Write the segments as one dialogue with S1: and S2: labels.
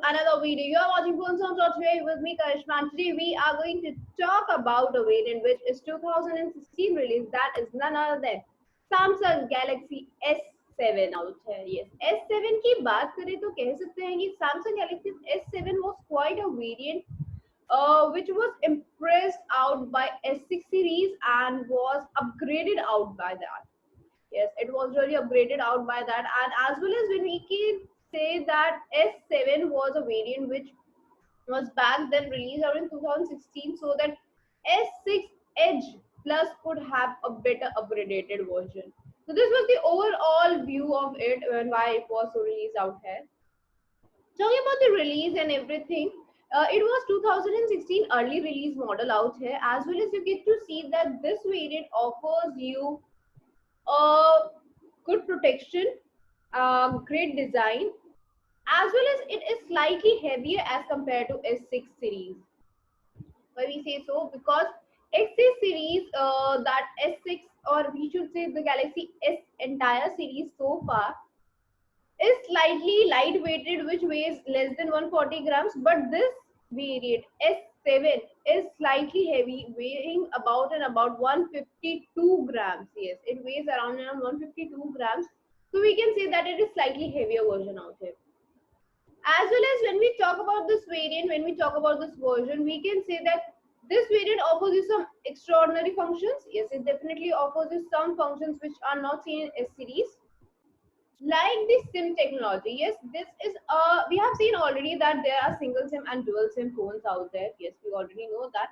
S1: another video. You are watching Phone Sounds today with me, Karishma. And today we are going to talk about a variant which is 2016 release. That is none other than Samsung Galaxy S7 out here. Yes, S7 की बात करें तो कह सकते हैं कि Samsung Galaxy S7 was quite a variant which was impressed out by S6 series and was upgraded out by that. Yes, it was really upgraded out by that, and as well as when we can say that S7 was a variant which was back then released out in 2016, so that S6 Edge Plus could have a better upgraded version. So this was the overall view of it and why it was released out here. Talking about the release and everything, it was 2016 early release model out here, as well as you get to see that this variant offers you good protection, great design, as well as it is slightly heavier as compared to S6 series. Why we say so? Because S6 series, that S6, or we should say the Galaxy S entire series so far, is slightly lightweighted, which weighs less than 140 grams, but this variant S7 is slightly heavy, weighing about 152 grams. Yes, it weighs around 152 grams. So we can say that it is slightly heavier version out here. As well as when we talk about this variant, when we talk about this version, we can say that this variant offers you some extraordinary functions. Yes, it definitely offers you some functions which are not seen in S series, like the SIM technology. Yes, this is we have seen already that there are single SIM and dual SIM phones out there. Yes, we already know that,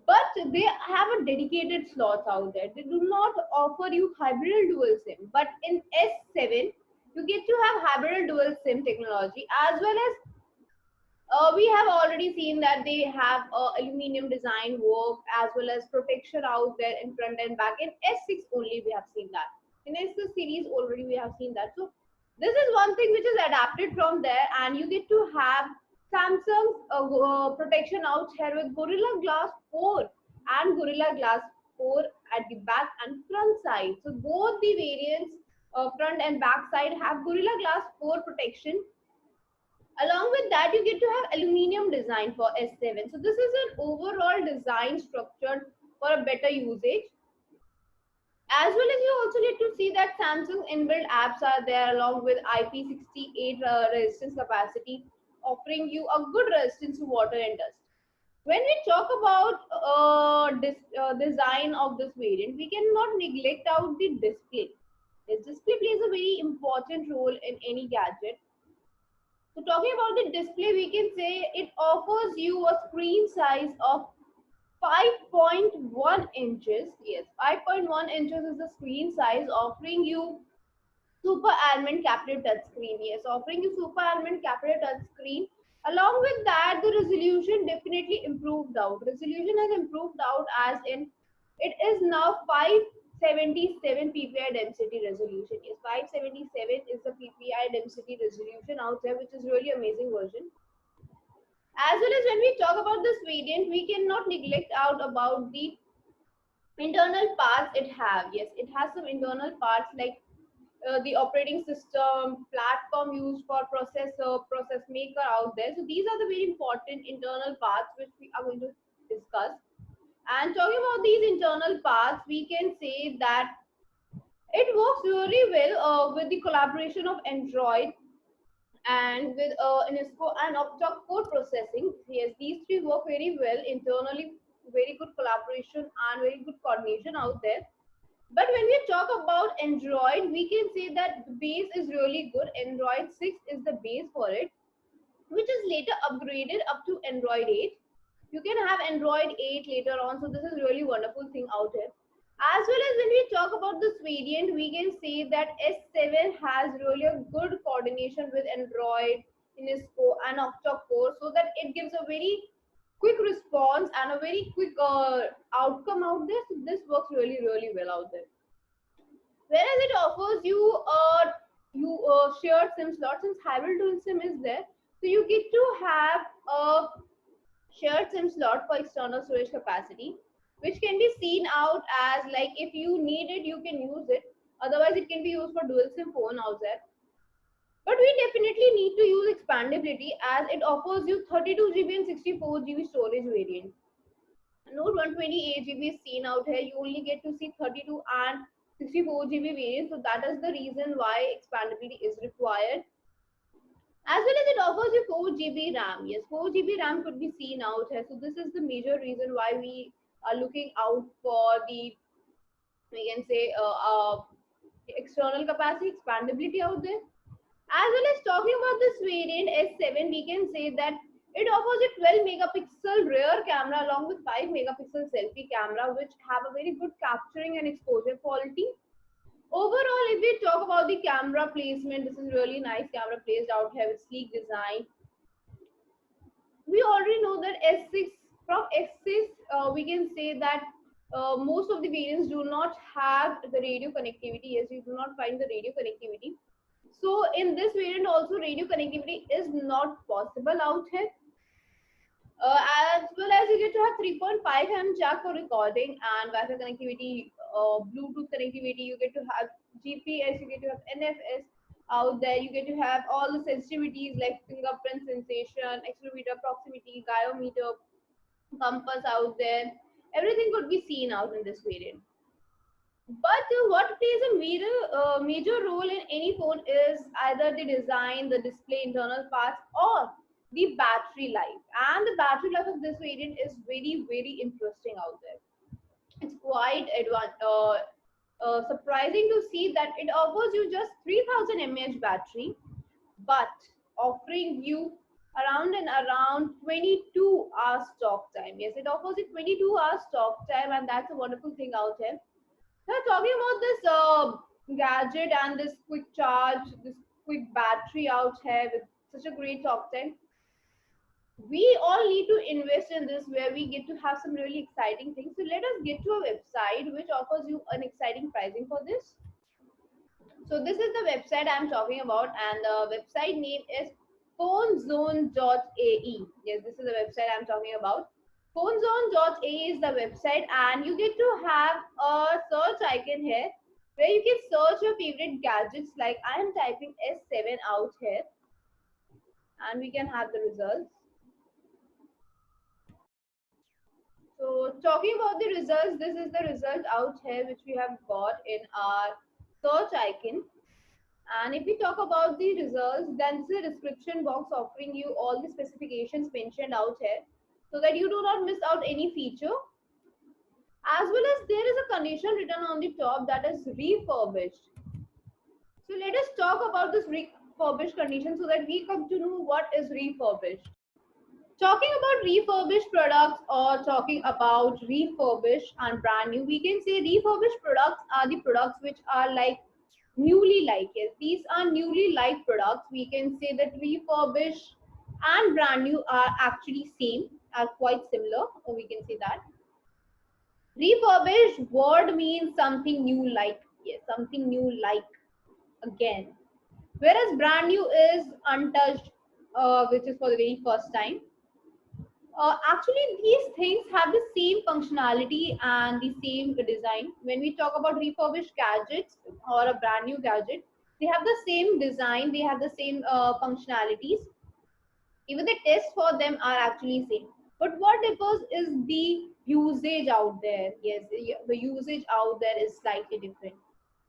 S1: but they have a dedicated slots out there. They do not offer you hybrid dual SIM, but in S7 you get to have hybrid dual SIM technology, as well as we have already seen that they have aluminum design work as well as protection out there in front and back. In S6 only we have seen that. In S6 series already we have seen that. So this is one thing which is adapted from there, and you get to have Samsung's protection out here with Gorilla Glass 4 and Gorilla Glass 4 at the back and front side. So both the variants, front and back side, have Gorilla Glass 4 protection. Along with that, you get to have aluminium design for S7. So this is an overall design structured for a better usage. As well as you also get to see that Samsung inbuilt apps are there along with IP68 resistance capacity, offering you a good resistance to water and dust. When we talk about design of this variant, we cannot neglect out the display. The display plays a very important role in any gadget. So talking about the display, we can say it offers you a screen size of 5.1 inches. Yes, 5.1 inches is the screen size, offering you super AMOLED captive touchscreen. Yes, offering you super AMOLED captive touchscreen. Along with that, the resolution definitely improved out. Resolution has improved out, as in it is now 577 ppi density resolution. Yes, 577 is the ppi density resolution out there, which is really amazing version. As well as when we talk about this variant, we cannot neglect out about the internal parts it have. Yes, it has some internal parts like the operating system, platform used for processor, process maker out there. So these are the very important internal parts which we are going to discuss. And talking about these internal parts, we can say that it works really well with the collaboration of Android and with UNESCO and octa-core processing. Yes, these three work very well internally, very good collaboration and very good coordination out there. But when we talk about Android, we can say that the base is really good. Android 6 is the base for it, which is later upgraded up to Android 8. You can have Android 8 later on, so this is really wonderful thing out here. As well as when we talk about this variant, we can say that S7 has really a good coordination with Android, UNESCO and octa-core, so that it gives a very quick response and a very quick outcome out there. So this works really, really well out there. Whereas it offers you shared SIM slot, since hybrid dual SIM is there, so you get to have a shared SIM slot for external storage capacity, which can be seen out as like if you need it, you can use it. Otherwise, it can be used for dual SIM phone out there. But we definitely need to use expandable expandability as it offers you 32 GB and 64 GB storage variant. No 128 GB is seen out here. You only get to see 32 and 64 GB variant. So that is the reason why expandability is required. As well as it offers you 4 GB RAM. Yes, 4 GB RAM could be seen out here. So this is the major reason why we are looking out for the, we can say, external capacity expandability out there. As well as talking about this variant S7, we can say that it offers a 12 megapixel rear camera along with 5 megapixel selfie camera, which have a very good capturing and exposure quality. Overall, if we talk about the camera placement, this is really nice camera placed out here with sleek design. We already know that S6, from S6, we can say that most of the variants do not have the radio connectivity. Yes, you do not find the radio connectivity. So in this variant also radio connectivity is not possible out here. As well as you get to have 3.5 mm jack for recording and Wi-Fi connectivity, Bluetooth connectivity. You get to have GPS. You get to have NFS out there. You get to have all the sensitivities like fingerprint sensation, accelerometer, proximity, gyrometer, compass out there. Everything could be seen out in this variant. But what plays a major role in any phone is either the design, the display, internal parts, or the battery life. And the battery life of this variant is very interesting out there. It's quite surprising to see that it offers you just 3000 mAh battery, but offering you around 22 hours talk time. Yes, it offers you 22 hours talk time, and that's a wonderful thing out here. Now, talking about this gadget and this quick charge, this quick battery out here with such a great talk time, we all need to invest in this where we get to have some really exciting things. So let us get to a website which offers you an exciting pricing for this. So this is the website I'm talking about, and the website name is phonezone.ae. Yes, this is the website I'm talking about. Phonezone.ae is the website, and you get to have a search icon here where you can search your favorite gadgets. Like I am typing S7 out here, and we can have the results. So talking about the results, this is the result out here which we have got in our search icon. And if we talk about the results, then this is a description box offering you all the specifications mentioned out here so that you do not miss out any feature. As well as there is a condition written on the top that is refurbished. So let us talk about this refurbished condition so that we come to know what is refurbished. Talking about refurbished products or talking about refurbished and brand new, we can say refurbished products are the products which are like newly like. Yes, these are newly like products. We can say that refurbished and brand new are actually same, are quite similar, or we can say that. Refurbished word means something new like. Yes, something new like again. Whereas brand new is untouched, which is for the very first time. Actually, these things have the same functionality and the same design. When we talk about refurbished gadgets or a brand new gadget, they have the same design, they have the same functionalities. Even the tests for them are actually same. But what differs is the usage out there. Yes, the usage out there is slightly different.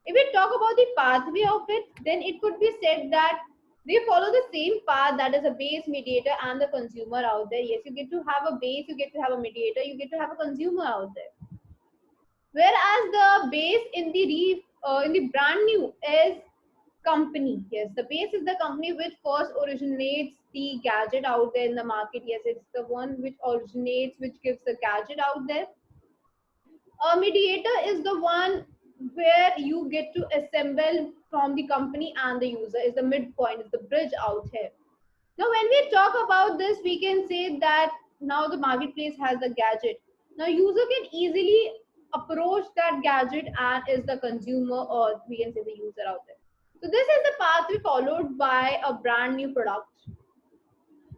S1: If we talk about the pathway of it, then it could be said that they follow the same path, that is a base, mediator, and the consumer out there. Yes, you get to have a base, you get to have a mediator, you get to have a consumer out there. Whereas the base in the brand new is company. Yes, the base is the company which first originates the gadget out there in the market. Yes, it's the one which originates, which gives the gadget out there. A mediator is the one where you get to assemble from the company and the user, is the midpoint, is the bridge out here. Now when we talk about this, we can say that now the marketplace has the gadget. Now user can easily approach that gadget and is the consumer, or we can say the user out there. So this is the pathway followed by a brand new product.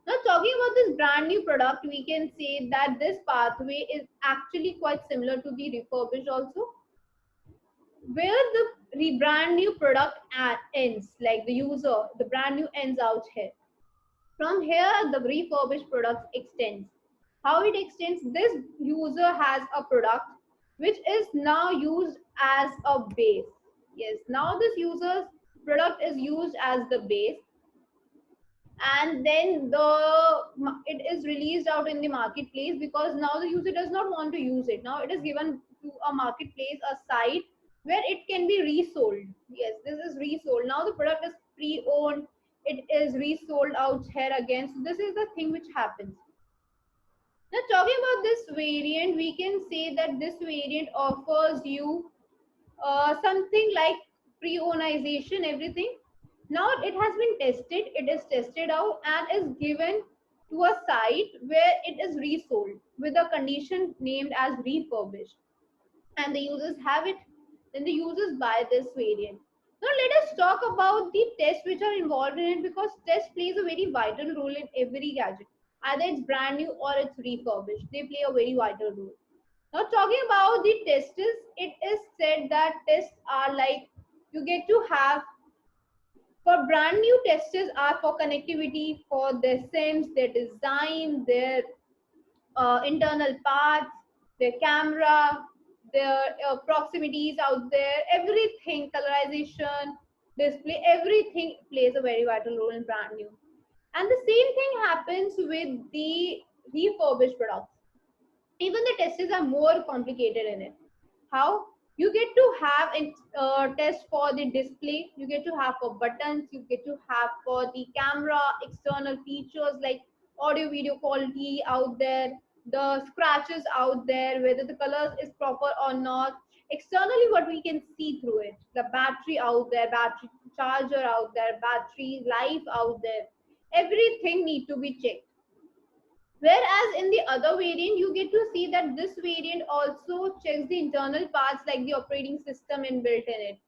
S1: Now talking about this brand new product, we can say that this pathway is actually quite similar to the refurbished also, where the brand new product ends, like the user, the brand new ends out here. From here, the refurbished products extends. How it extends? This user has a product which is now used as a base. Yes, now this user's product is used as the base, and then it is released out in the marketplace, because now the user does not want to use it. Now it is given to a marketplace, a site where it can be resold. Yes, this is resold. Now the product is pre-owned, it is resold out here again. So this is the thing which happens. Now talking about this variant, we can say that this variant offers you something like pre-ownization, everything. Now it has been tested, it is tested out and is given to a site where it is resold with a condition named as refurbished, and the users have it. Then the users buy this variant. Now let us talk about the tests which are involved in it, because test plays a very vital role in every gadget. Either it's brand new or it's refurbished, they play a very vital role. Now talking about the tests, it is said that tests are like, you get to have, for brand new tests are for connectivity, for their sense, their design, their internal parts, their camera, their proximities out there, everything, colorization, display, everything plays a very vital role in brand new. And the same thing happens with the refurbished products. Even the tests are more complicated in it. How? You get to have a test for the display, you get to have for buttons, you get to have for the camera, external features like audio video quality out there, the scratches out there, whether the colors is proper or not, externally what we can see through it, the battery out there, battery charger out there, battery life out there, everything need to be checked. Whereas in the other variant, you get to see that this variant also checks the internal parts like the operating system inbuilt in it,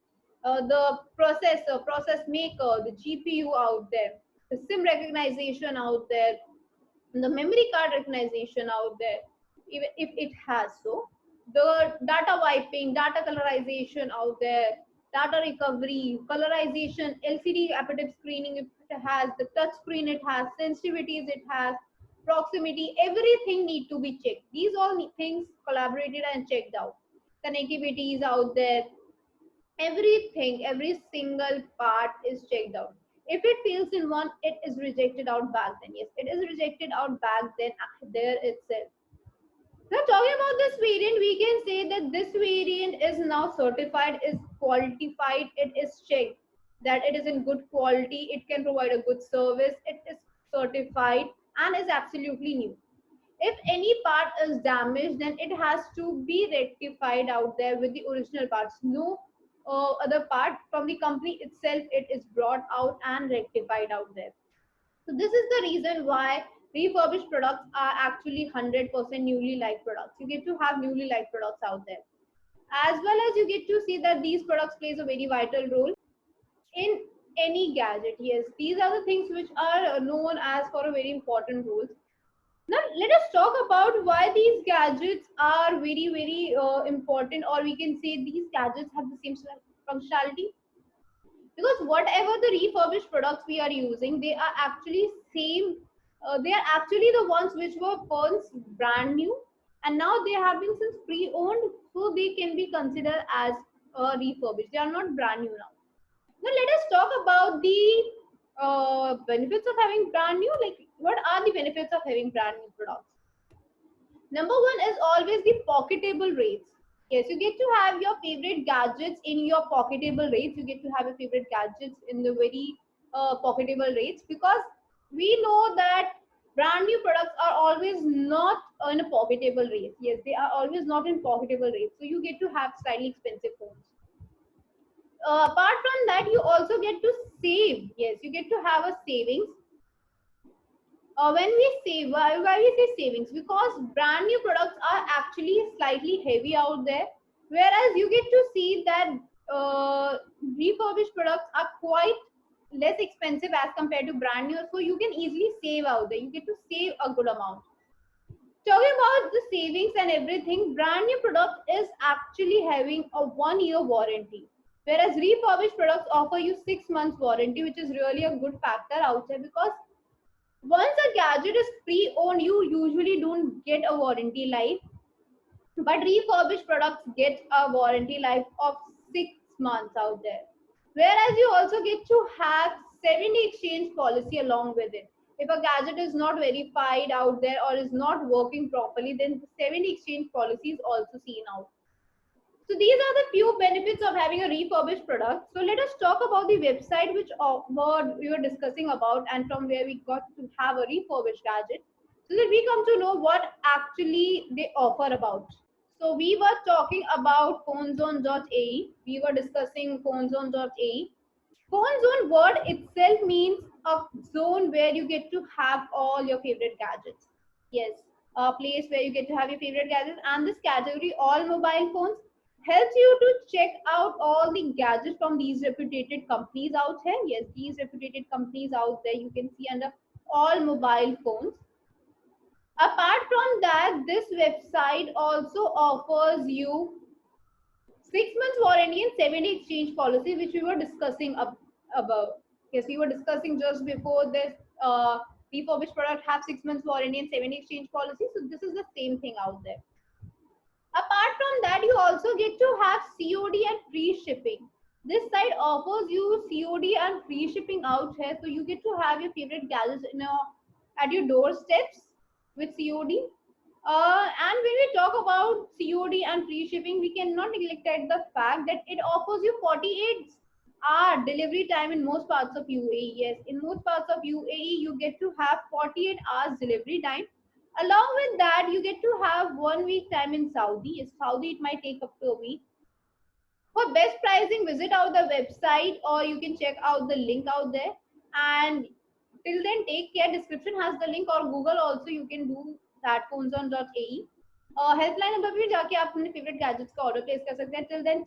S1: the processor, process maker, the GPU out there, the SIM recognition out there, the memory card recognition out there, even if it has so, the data wiping, data colorization out there, data recovery, colorization, LCD adaptive screening if it has, the touch screen it has, sensitivities it has, proximity, everything need to be checked. These all things collaborated and checked out. Connectivity is out there, everything, every single part is checked out. If it fails in one, it is rejected out back then. Yes, it is rejected out back then there itself. Now talking about this variant, we can say that this variant is now certified, is qualified, it is checked that it is in good quality, it can provide a good service, it is certified and is absolutely new. If any part is damaged, then it has to be rectified out there with the original parts. No other part from the company itself, it is brought out and rectified out there. So this is the reason why refurbished products are actually 100% newly like products. You get to have newly like products out there, as well as you get to see that these products plays a very vital role in any gadget. Yes, these are the things which are known as for a very important role. Now let us talk about why these gadgets are very important, or we can say these gadgets have the same functionality. Because whatever the refurbished products we are using, they are actually same, they are actually the ones which were once brand new, and now they have been since pre-owned, so they can be considered as refurbished, they are not brand new now. Now let us talk about the benefits of having brand new. Like, what are the benefits of having brand new products? Number one is always the pocketable rates. Yes, you get to have your favorite gadgets in your pocketable rates. You get to have your favorite gadgets in the very pocketable rates, because we know that brand new products are always not in a pocketable rate. Yes, they are always not in pocketable rates. So you get to have slightly expensive phones. Apart from that, you also get to save. Yes, you get to have a savings. When we save, why we say savings? Because brand new products are actually slightly heavy out there, whereas you get to see that refurbished products are quite less expensive as compared to brand new, so you can easily save out there, you get to save a good amount. Talking about the savings and everything, brand new product is actually having a 1 year warranty, whereas refurbished products offer you 6 months warranty, which is really a good factor out there, because Once a gadget is pre-owned, you usually don't get a warranty life, but refurbished products get a warranty life of 6 months out there. Whereas you also get to have 70 exchange policy along with it. If a gadget is not verified out there or is not working properly, then the 70 exchange policy is also seen out. So these are the few benefits of having a refurbished product. So let us talk about the website which we were discussing about and from where we got to have a refurbished gadget, so that we come to know what actually they offer about. So we were talking about PhoneZone.ae. We were discussing PhoneZone.ae. Phone zone word itself means a zone where you get to have all your favorite gadgets. Yes, a place where you get to have your favorite gadgets. And this category, all mobile phones, helps you to check out all the gadgets from these reputed companies out here. Yes, these reputed companies out there you can see under all mobile phones. Apart from that, this website also offers you 6 months warranty and 70 exchange policy, which we were discussing above. Yes, we were discussing just before this. Refurbished product have 6 months warranty and 70 exchange policy. So this is the same thing out there. Apart from that, you also get to have COD and free shipping. This site offers you COD and free shipping out here, so you get to have your favorite gadgets at your doorsteps with COD. And when we talk about COD and free shipping, we cannot neglect the fact that it offers you 48-hour delivery time in most parts of UAE. Yes, in most parts of UAE, you get to have 48 hours delivery time. Along with that, you get to have 1 week time in Saudi. In Saudi, it might take up to a week. For best pricing, visit out the website or you can check out the link out there. And till then, take care. Description has the link or Google also you can do that phoneson.ae. Helpline number पे भी जाके आप अपने favourite gadgets का order place कर सकते हैं. Till then